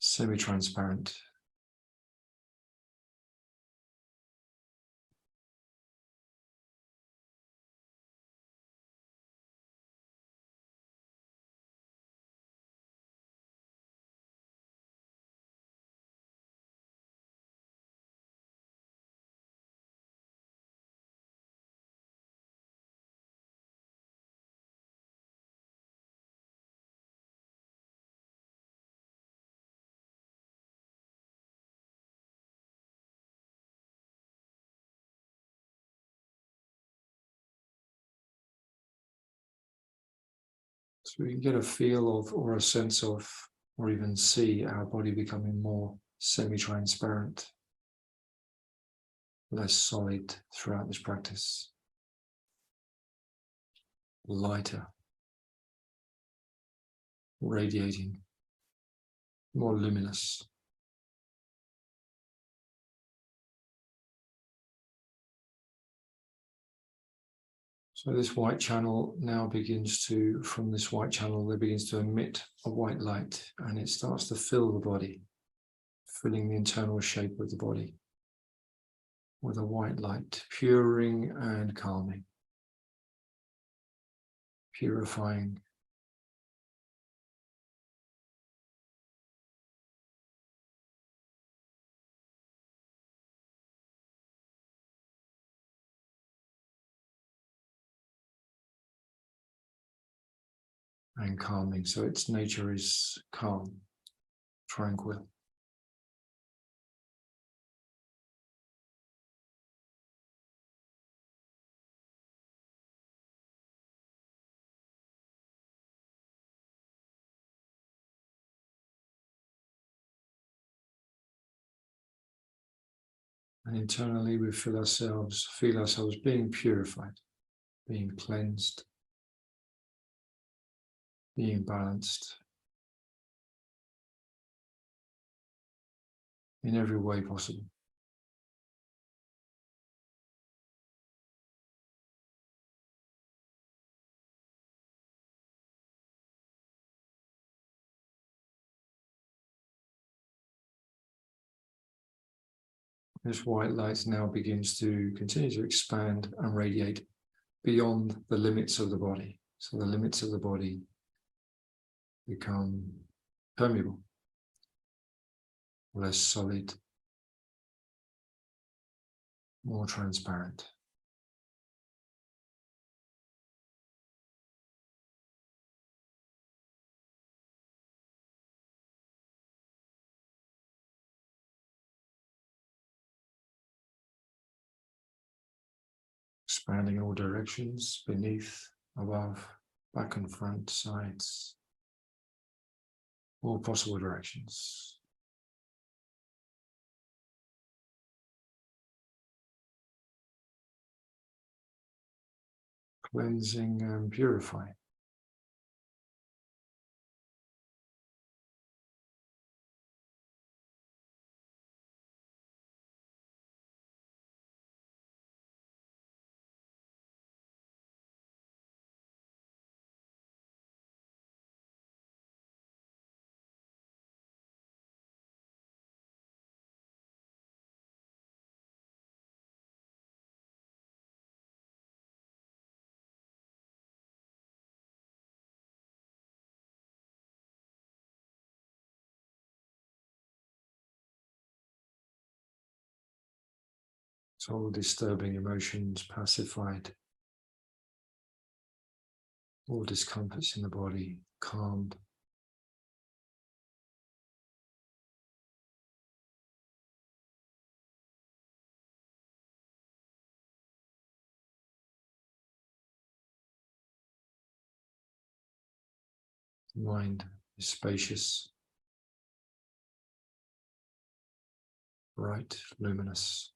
semi-transparent. So we can get a feel of, or a sense of, or even see our body becoming more semi-transparent, less solid throughout this practice, lighter, radiating, more luminous. So this white channel now begins to, from this white channel, there begins to emit a white light, and it starts to fill the body, filling the internal shape of the body with a white light, puring and calming, purifying, and calming. So its nature is calm, tranquil. And internally we feel ourselves being purified, being cleansed, being balanced in every way possible. This white light now begins to continue to expand and radiate beyond the limits of the body. So the limits of the body become permeable, less solid, more transparent. Expanding in all directions, beneath, above, back and front, sides, all possible directions. Cleansing and purifying. So all disturbing emotions pacified, all discomforts in the body calmed. The mind is spacious, bright, luminous.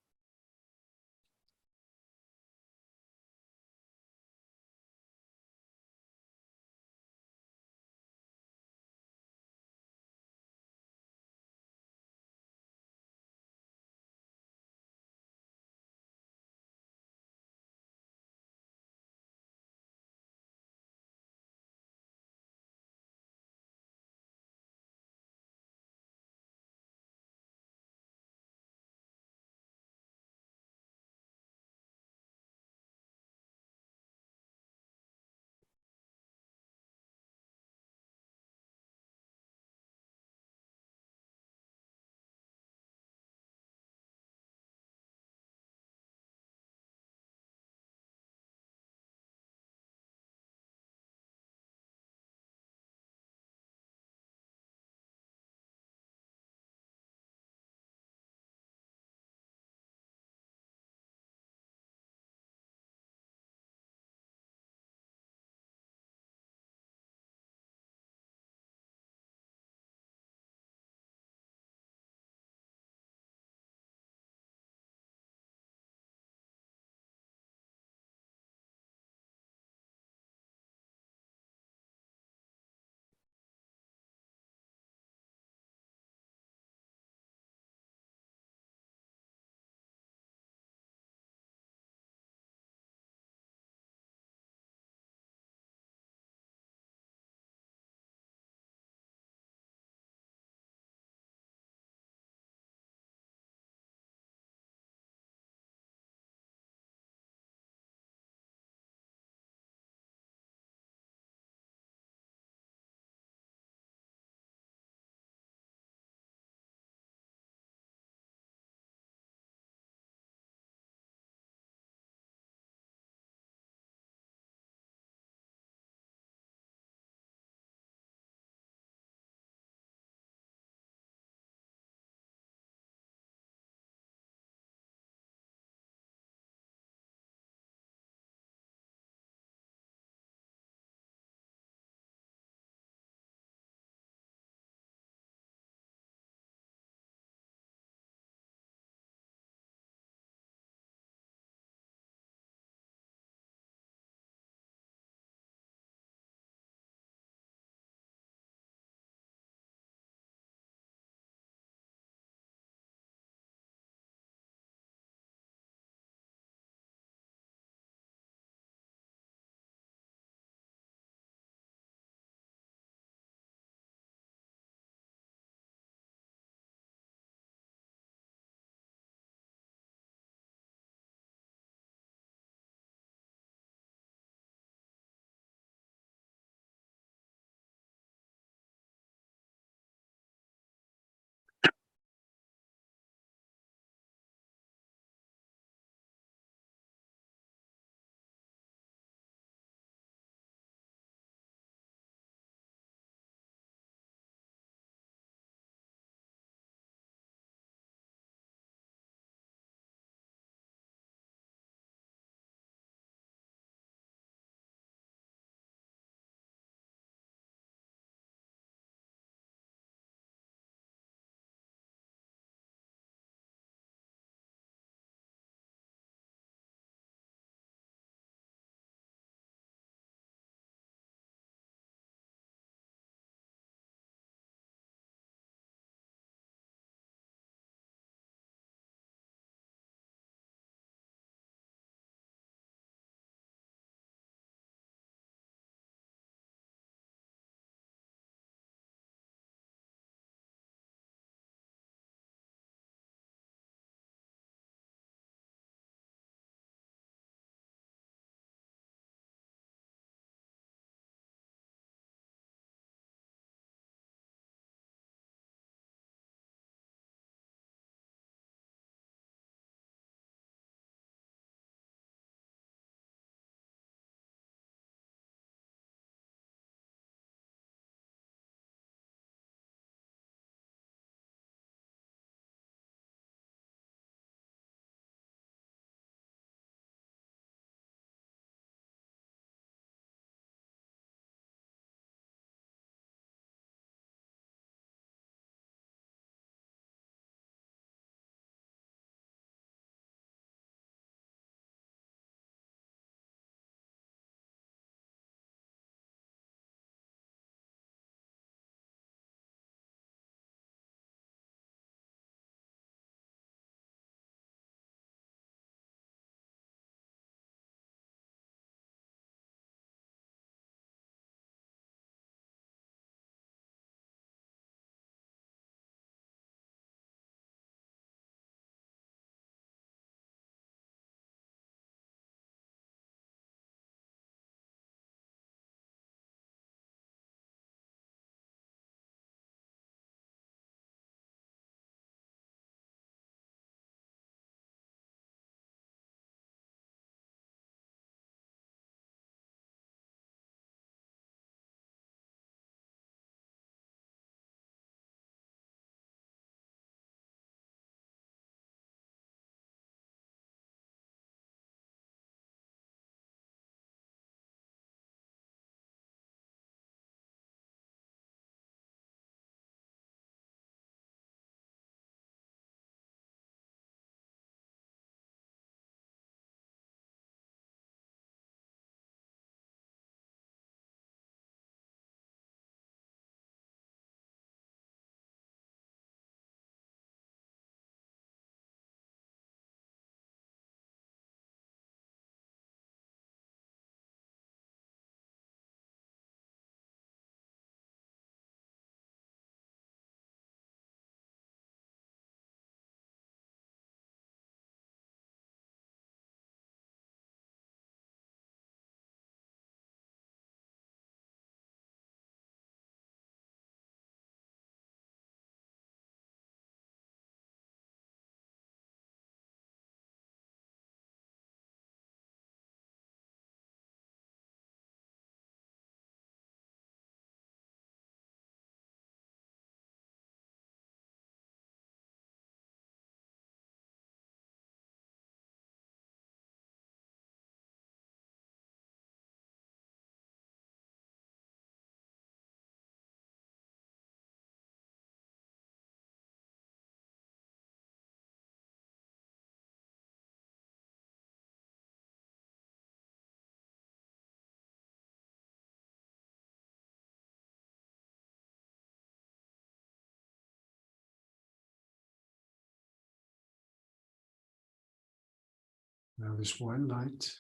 Now this white light,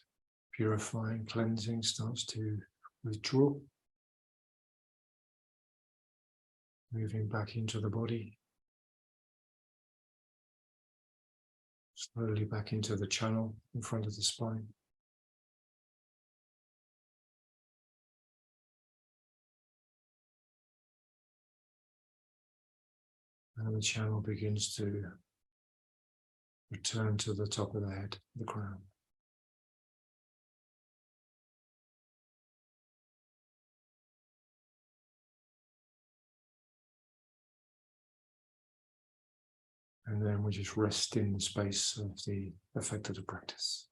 purifying, cleansing, starts to withdraw, moving back into the body, slowly back into the channel in front of the spine. And the channel begins to return to the top of the head, the crown. And then we just rest in the space of the effect of the practice.